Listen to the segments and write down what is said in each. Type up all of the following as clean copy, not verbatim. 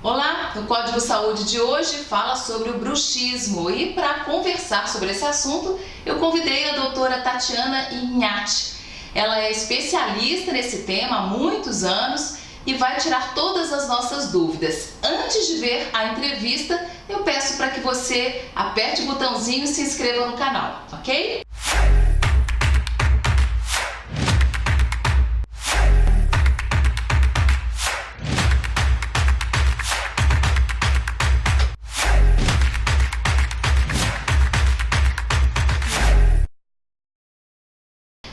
Olá, o Código Saúde de hoje fala sobre o bruxismo e para conversar sobre esse assunto eu convidei a doutora Tatiana Ignati. Ela é especialista nesse tema há muitos anos e vai tirar todas as nossas dúvidas. Antes de ver a entrevista, eu peço para que você aperte o botãozinho e se inscreva no canal, ok?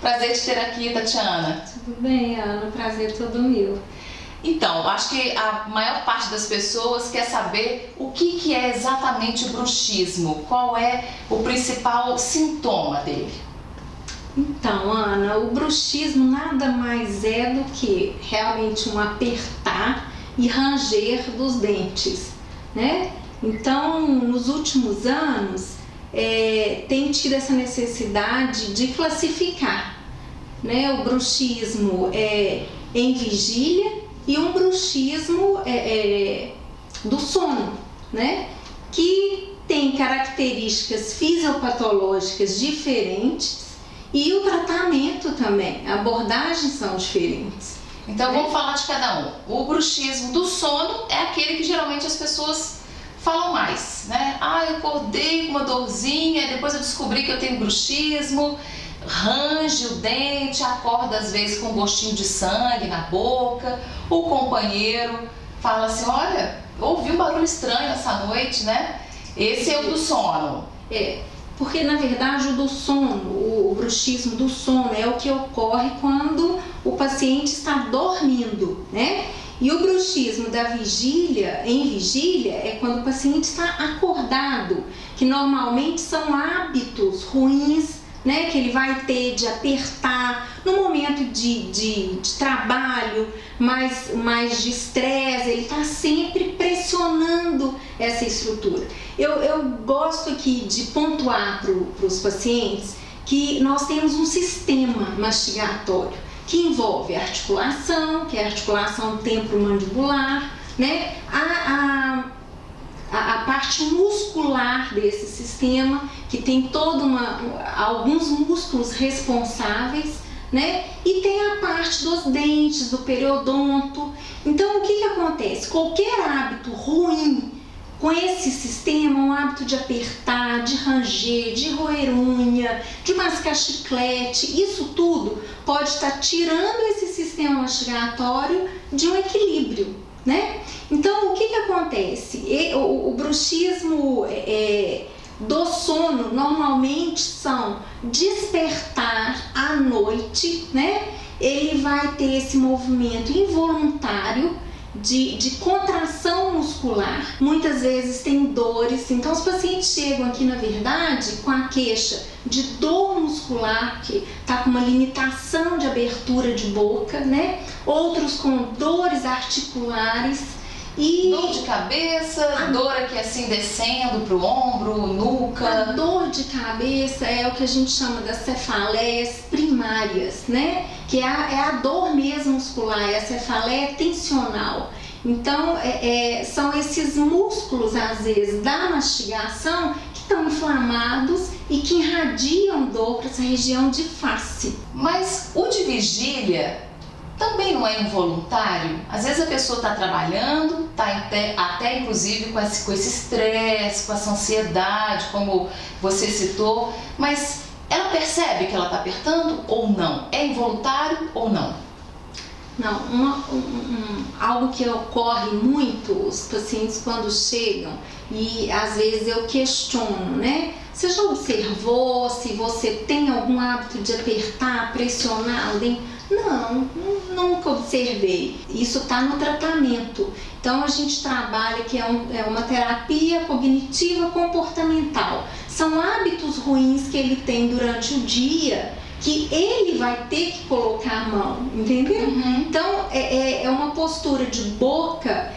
Prazer te ter aqui, Tatiana. Tudo bem, Ana? Prazer todo meu. Então, acho que a maior parte das pessoas quer saber o que é exatamente o bruxismo, qual é o principal sintoma dele. Então, Ana, o bruxismo nada mais é do que realmente um apertar e ranger dos dentes, né? Então, nos últimos anos, tem tido essa necessidade de classificar, né? O bruxismo em vigília e um bruxismo do sono, né? Que tem características fisiopatológicas diferentes e o tratamento também, abordagens são diferentes. Então vamos falar de cada um. O bruxismo do sono é aquele que geralmente as pessoas falam mais, né? Eu acordei com uma dorzinha, depois eu descobri que eu tenho bruxismo, range o dente, acorda às vezes com um gostinho de sangue na boca, o companheiro fala assim, olha, ouvi um barulho estranho essa noite, né? Esse é o do sono. Porque na verdade o do sono, o bruxismo do sono é o que ocorre quando o paciente está dormindo, né? E o bruxismo da vigília, em vigília, é quando o paciente está acordado, que normalmente são hábitos ruins, né, que ele vai ter de apertar no momento de trabalho, mais de estresse, ele está sempre pressionando essa estrutura. Eu gosto aqui de pontuar para os pacientes que nós temos um sistema mastigatório que envolve a articulação, que é a articulação temporomandibular, né? A parte muscular desse sistema, que tem alguns músculos responsáveis, né? E tem a parte dos dentes, do periodonto. Então, o que acontece? Qualquer hábito ruim com esse sistema, um hábito de apertar, de ranger, de roer unha, de mascar chiclete, isso tudo pode estar tirando esse sistema mastigatório de um equilíbrio, né? Então, o que acontece? O bruxismo do sono normalmente são despertar à noite, né? Ele vai ter esse movimento involuntário de contração muscular, muitas vezes tem dores, então os pacientes chegam aqui na verdade com a queixa de dor muscular, que está com uma limitação de abertura de boca, né? Outros com dores articulares e dor de cabeça, dor aqui assim descendo pro ombro, nuca. A dor de cabeça é o que a gente chama das cefaleias primárias, né? Que é a dor mesmo muscular, é a cefaleia tensional. Então, são esses músculos, às vezes, da mastigação que estão inflamados e que irradiam dor para essa região de face. Mas o de vigília também não é involuntário? Às vezes a pessoa está trabalhando, está até inclusive com esse estresse, com essa ansiedade, como você citou, mas ela percebe que ela está apertando ou não? É involuntário ou não? Não, algo que ocorre muito, os pacientes quando chegam, e às vezes eu questiono, né? Você já observou se você tem algum hábito de apertar, pressionar alguém? Não, nunca observei. Isso está no tratamento. Então a gente trabalha que é uma terapia cognitiva comportamental. São hábitos ruins que ele tem durante o dia que ele vai ter que colocar a mão, entendeu? Então é uma postura de boca,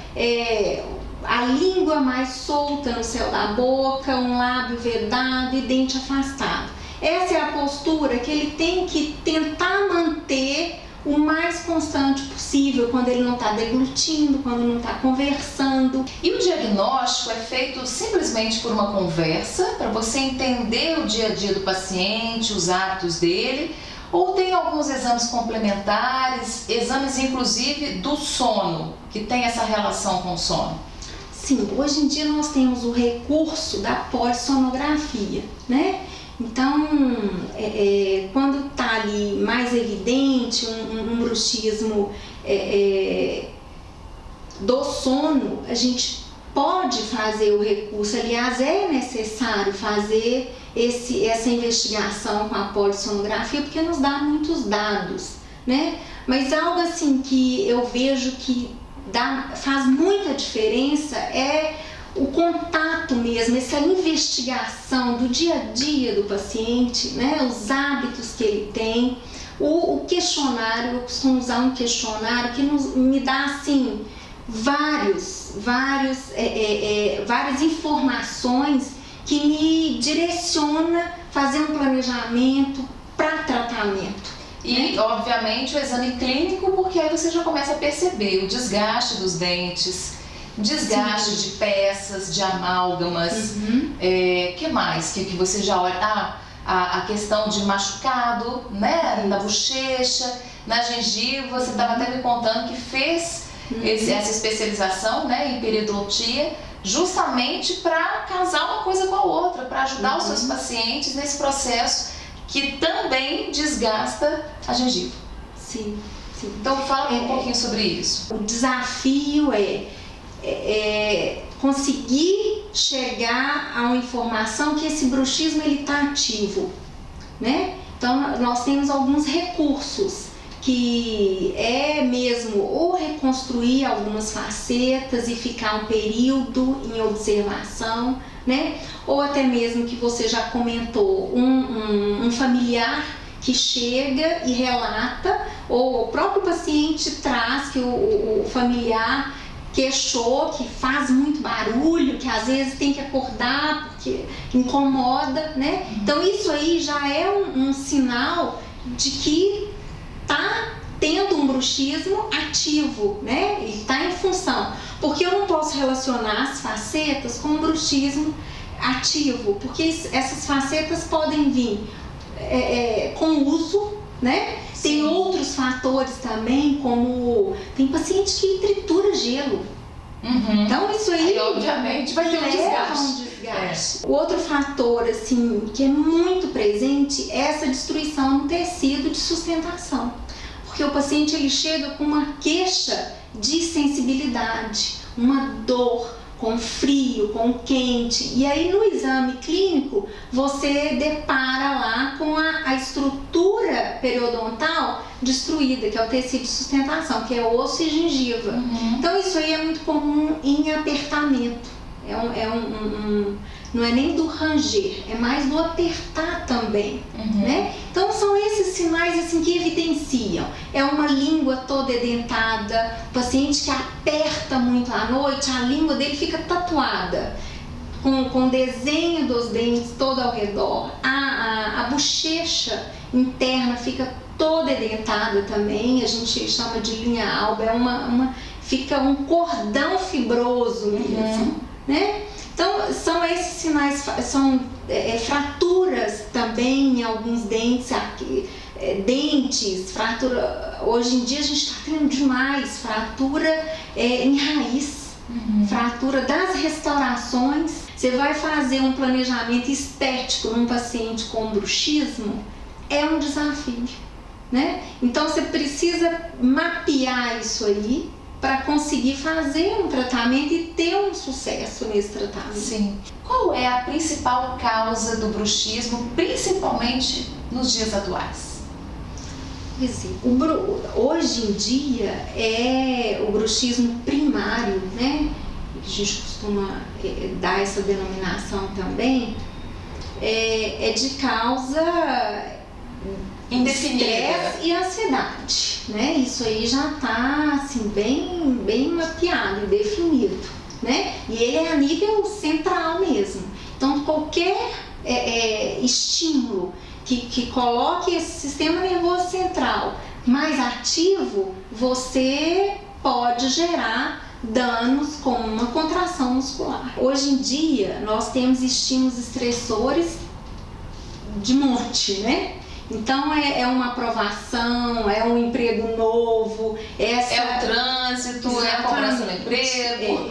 a língua mais solta no céu da boca, um lábio vedado e dente afastado. Essa é a postura que ele tem que tentar manter o mais constante possível, quando ele não está deglutindo, quando não está conversando. E o diagnóstico é feito simplesmente por uma conversa, para você entender o dia a dia do paciente, os hábitos dele, ou tem alguns exames complementares, exames inclusive do sono, que tem essa relação com o sono? Sim, hoje em dia nós temos o recurso da polissonografia, né? Então, quando está ali mais evidente um bruxismo do sono, a gente pode fazer o recurso. Aliás, é necessário fazer essa investigação com a polissonografia, porque nos dá muitos dados, né? Mas algo assim que eu vejo que faz muita diferença é o contato mesmo, essa investigação do dia a dia do paciente, né? Os hábitos que ele tem, o questionário. Eu costumo usar um questionário que me dá assim várias informações que me direciona a fazer um planejamento para tratamento. E, obviamente, o exame clínico, porque aí você já começa a perceber o desgaste dos dentes, desgaste de peças, de amálgamas. Que mais que você já olha? A questão de machucado, né, na bochecha, na gengiva. Você estava até me contando que fez essa especialização, né, em periodontia, justamente para casar uma coisa com a outra, para ajudar os seus pacientes nesse processo que também desgasta a gengiva. Sim. Então fala um pouquinho sobre isso. O desafio é conseguir chegar a uma informação que esse bruxismo ele está ativo, né? Então nós temos alguns recursos que é mesmo ou reconstruir algumas facetas e ficar um período em observação, né? Ou até mesmo que você já comentou, um familiar que chega e relata, ou o próprio paciente traz que o familiar queixou, que faz muito barulho, que às vezes tem que acordar porque incomoda, né? Então isso aí já é um sinal de que está tendo um bruxismo ativo, né? E está em função. Porque eu não posso relacionar as facetas com o bruxismo ativo, porque essas facetas podem vir com uso, né? Sim. Tem outros fatores também, como tem paciente que tritura gelo. Então isso aí obviamente vai ter um desgaste. O outro fator assim que é muito presente é essa destruição no tecido de sustentação, porque o paciente ele chega com uma queixa de sensibilidade, uma dor, com frio, com quente, e aí no exame clínico você depara lá com a estrutura periodontal destruída, que é o tecido de sustentação, que é osso e gengiva. Então isso aí é muito comum em apertamento, não é nem do ranger, é mais do apertar também, né? Então são esses sinais assim que evidenciam. É uma língua toda edentada, o paciente que aperta muito à noite, a língua dele fica tatuada, com desenho dos dentes todo ao redor. A bochecha interna fica toda edentada também, a gente chama de linha alba, fica um cordão fibroso mesmo, né? Então, são esses sinais, são fraturas também em alguns dentes, fratura. Hoje em dia a gente está tendo demais fratura em raiz, fratura das restaurações. Você vai fazer um planejamento estético num paciente com bruxismo, é um desafio, né? Então, você precisa mapear isso aí, para conseguir fazer um tratamento e ter um sucesso nesse tratamento. Sim. Qual é a principal causa do bruxismo, principalmente nos dias atuais? Hoje em dia o bruxismo primário, né? A gente costuma dar essa denominação também, é de causa indefinida e ansiedade, né? Isso aí já está assim bem mapeado e definido, né? E ele é a nível central mesmo. Então qualquer estímulo que coloque esse sistema nervoso central mais ativo, você pode gerar danos como uma contração muscular. Hoje em dia, nós temos estímulos estressores de monte, né? Então é uma aprovação, é um emprego novo, é o trânsito, exatamente, é a cobrança do emprego,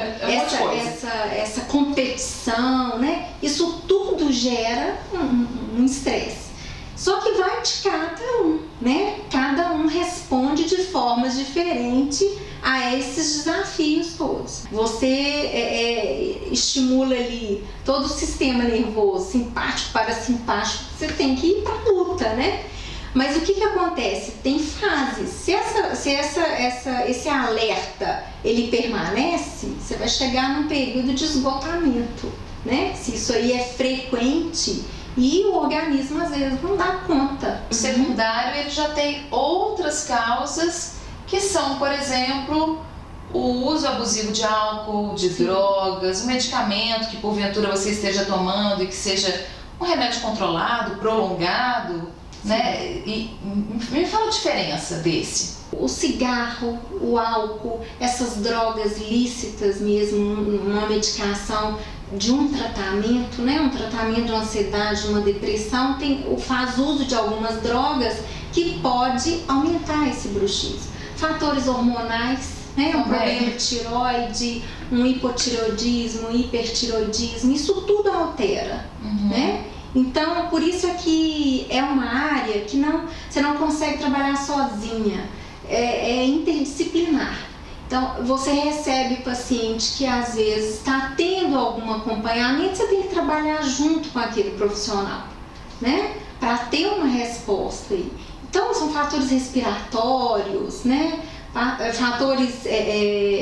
essa competição, né? Isso tudo gera um estresse. Só que vai de cada um, né? Cada um responde de formas diferentes a esses desafios todos. Você estimula ali todo o sistema nervoso, simpático, parasimpático, você tem que ir para a luta, né? Mas o que acontece? Tem fases. Se esse alerta ele permanece, você vai chegar num período de esgotamento, né? Se isso aí é frequente, e o organismo às vezes não dá conta. O secundário ele já tem outras causas que são, por exemplo, o uso abusivo de álcool, de drogas, um medicamento que porventura você esteja tomando e que seja um remédio controlado, prolongado, né? E me fala a diferença desse. O cigarro, o álcool, essas drogas lícitas mesmo, uma medicação de um tratamento, né? Um tratamento de uma ansiedade, de uma depressão, faz uso de algumas drogas que pode aumentar esse bruxismo. Fatores hormonais, né? Um problema de tireoide, um hipotireoidismo, um hipertireoidismo, isso tudo altera, né? Então, por isso é que é uma área que você não consegue trabalhar sozinha, é interdisciplinar. Então, você recebe paciente que às vezes está tendo algum acompanhamento, você tem que trabalhar junto com aquele profissional, né? Para ter uma resposta aí. Então, são fatores respiratórios, né? Fatores,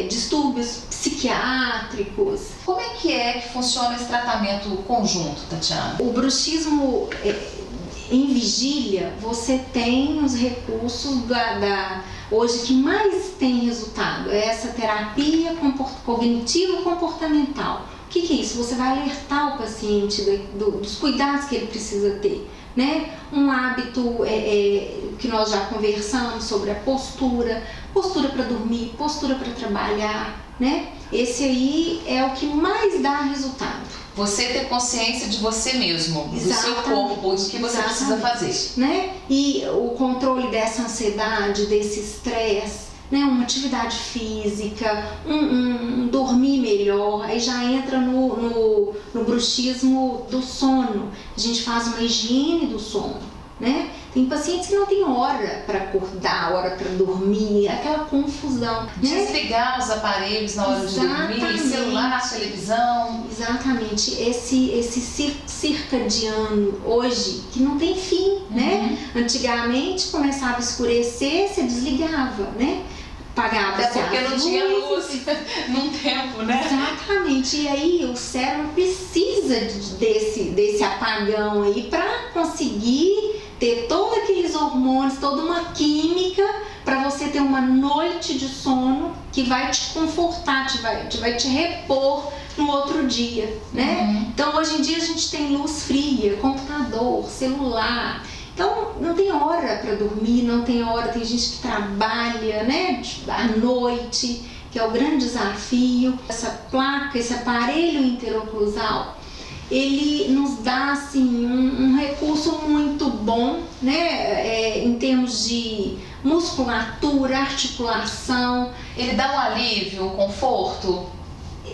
distúrbios psiquiátricos. Como é que funciona esse tratamento conjunto, Tatiana? O bruxismo em vigília, você tem os recursos hoje que mais tem resultado, é essa terapia cognitivo-comportamental. O que é isso? Você vai alertar o paciente dos cuidados que ele precisa ter, né? Um hábito que nós já conversamos sobre a postura para dormir, postura para trabalhar, né? Esse aí é o que mais dá resultado. Você ter consciência de você mesmo, do seu corpo, do que você precisa fazer, né? E o controle dessa ansiedade, desse estresse, né? Uma atividade física, um dormir melhor, aí já entra no bruxismo do sono. A gente faz uma higiene do sono, né? Tem pacientes que não tem hora para acordar, hora para dormir, aquela confusão. Desligar os aparelhos na hora de dormir, celular, televisão. Exatamente. Esse circadiano hoje, que não tem fim, né? Antigamente começava a escurecer, você desligava, né? Apagava. Até porque não tinha luz num tempo, né? Exatamente. E aí o cérebro precisa desse apagão aí para conseguir ter todos aqueles hormônios, toda uma química para você ter uma noite de sono que vai te confortar, vai te repor no outro dia, né? Então hoje em dia a gente tem luz fria, computador, celular. Então não tem hora para dormir, não tem hora, tem gente que trabalha, né, à noite, que é o grande desafio. Essa placa, esse aparelho interoclusal, ele nos dá assim um recurso muito bom, né, em termos de musculatura, articulação. Ele dá um alívio, um conforto?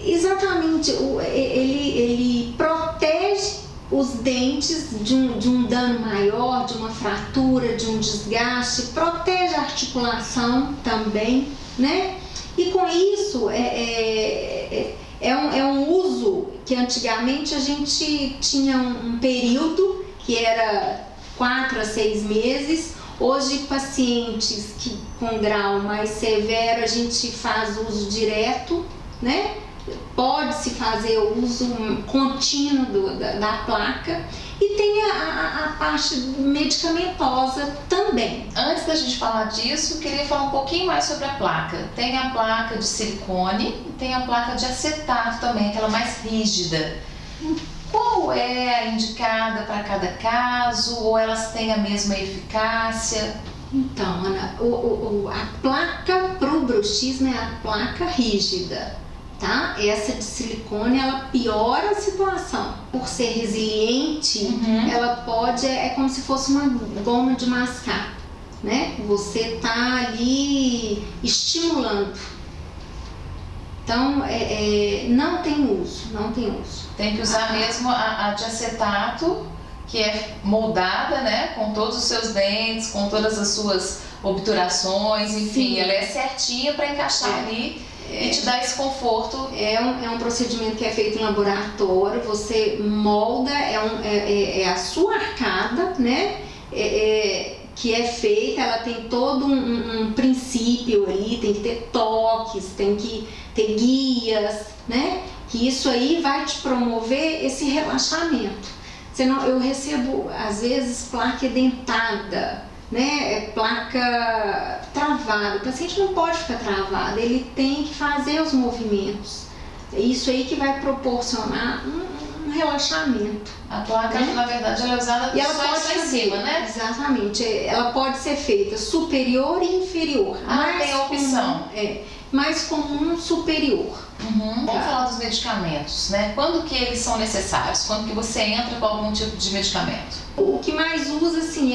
Exatamente, ele protege os dentes de um dano maior, de uma fratura, de um desgaste, protege a articulação também, né? E com isso é um uso que antigamente a gente tinha um período que era 4 a 6 meses. Hoje, pacientes com grau mais severo, a gente faz uso direto, né? Pode-se fazer o uso contínuo da placa e tem a parte medicamentosa também. Antes da gente falar disso, eu queria falar um pouquinho mais sobre a placa. Tem a placa de silicone e tem a placa de acetato também, aquela mais rígida. Qual é a indicada para cada caso ou elas têm a mesma eficácia? Então, Ana, a placa para o bruxismo é a placa rígida, tá? Essa de silicone, ela piora a situação. Por ser resiliente, ela pode, é como se fosse uma goma de mascar, né? Você tá ali estimulando. Então, não tem uso. Tem que usar mesmo a de acetato, que é moldada, né, com todos os seus dentes, com todas as suas obturações, enfim, ela é certinha para encaixar ali e te dar esse conforto. É um procedimento que é feito em laboratório, você molda, é a sua arcada, né, que é feita, ela tem todo um princípio ali, tem que ter toques, tem que ter guias, né, que isso aí vai te promover esse relaxamento. Eu recebo, às vezes, placa edentada, né? Placa travada. O paciente não pode ficar travado, ele tem que fazer os movimentos. É isso aí que vai proporcionar um relaxamento. A placa, né? Na verdade, ela é usada e ela só pode em cima, né? Exatamente. Ela pode ser feita superior e inferior. Tem a opção. Mais comum superior. Vamos falar dos medicamentos, né? Quando que eles são necessários? Quando que você entra com algum tipo de medicamento? O que mais usa, assim,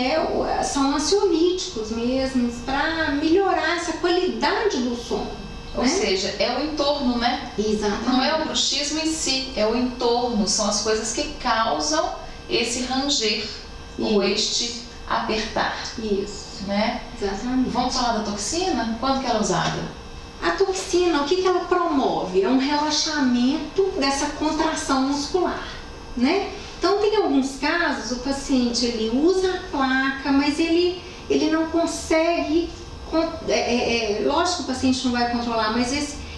são ansiolíticos mesmo, para melhorar essa qualidade do sono. Ou seja, é o entorno, né? Exatamente. Não é o bruxismo em si, é o entorno, são as coisas que causam esse ranger, ou este apertar. Isso. Né? Exatamente. Vamos falar da toxina? Quando que ela é usada? A toxina, o que ela promove? É um relaxamento dessa contração muscular, né? Então, tem alguns casos, o paciente ele usa a placa, mas ele não consegue, lógico que o paciente não vai controlar, mas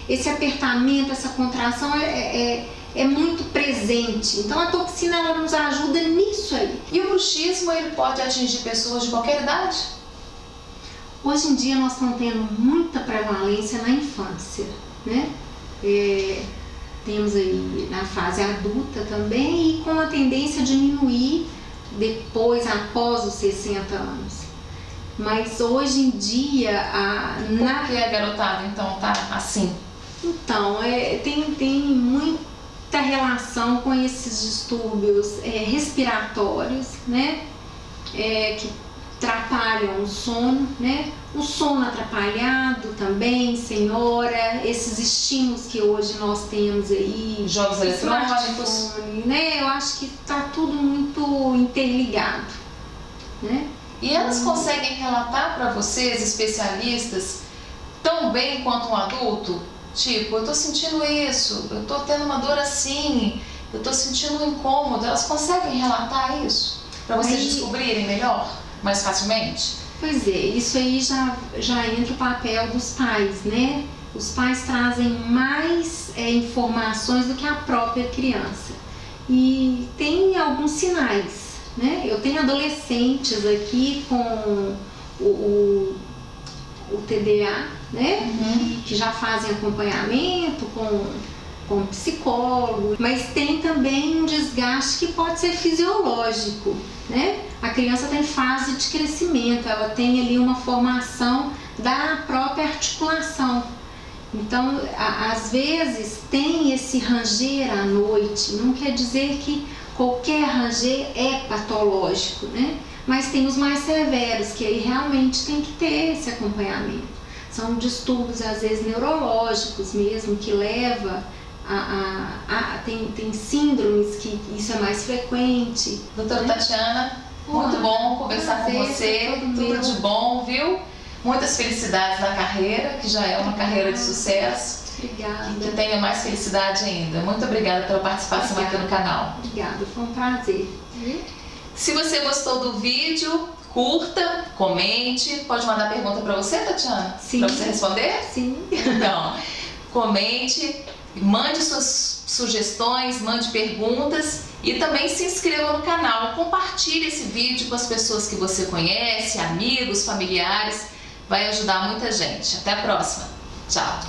esse apertamento, essa contração é muito presente. Então, a toxina ela nos ajuda nisso aí. E o bruxismo, ele pode atingir pessoas de qualquer idade? Hoje em dia nós estamos tendo muita prevalência na infância, né? Temos aí na fase adulta também e com a tendência a diminuir após os 60 anos. Mas hoje em dia... Por que a garotada então tá assim? Então, tem muita relação com esses distúrbios respiratórios, né? Que atrapalham o sono, né? O sono atrapalhado também, senhora, esses estímulos que hoje nós temos aí, jogos eletrônicos, né? Eu acho que tá tudo muito interligado, né? E elas conseguem relatar para vocês, especialistas, tão bem quanto um adulto? Tipo, eu tô sentindo isso, eu tô tendo uma dor assim, eu tô sentindo um incômodo. Elas conseguem relatar isso para vocês descobrirem melhor? Mais facilmente? Pois é, isso aí já entra o papel dos pais, né? Os pais trazem mais informações do que a própria criança. E tem alguns sinais, né? Eu tenho adolescentes aqui com o TDA, né? Que já fazem acompanhamento com psicólogo, mas tem também um desgaste que pode ser fisiológico, né? A criança tem fase de crescimento, ela tem ali uma formação da própria articulação. Então, às vezes tem esse ranger à noite, não quer dizer que qualquer ranger é patológico, né? Mas tem os mais severos, que aí realmente tem que ter esse acompanhamento. São distúrbios, às vezes, neurológicos mesmo, que leva tem síndromes que isso é mais frequente. Doutora Tatiana, muito bom conversar com você, tudo de bom, viu? Muitas felicidades na carreira, que já é uma carreira de sucesso. Obrigada. E que tenha mais felicidade ainda. Muito obrigada pela participação aqui no canal. Obrigada, foi um prazer. Se você gostou do vídeo, curta, comente. Pode mandar pergunta para você, Tatiana? Sim. Para você responder? Sim. Então, comente, mande suas sugestões, mande perguntas e também se inscreva no canal. Compartilhe esse vídeo com as pessoas que você conhece, amigos, familiares. Vai ajudar muita gente. Até a próxima. Tchau.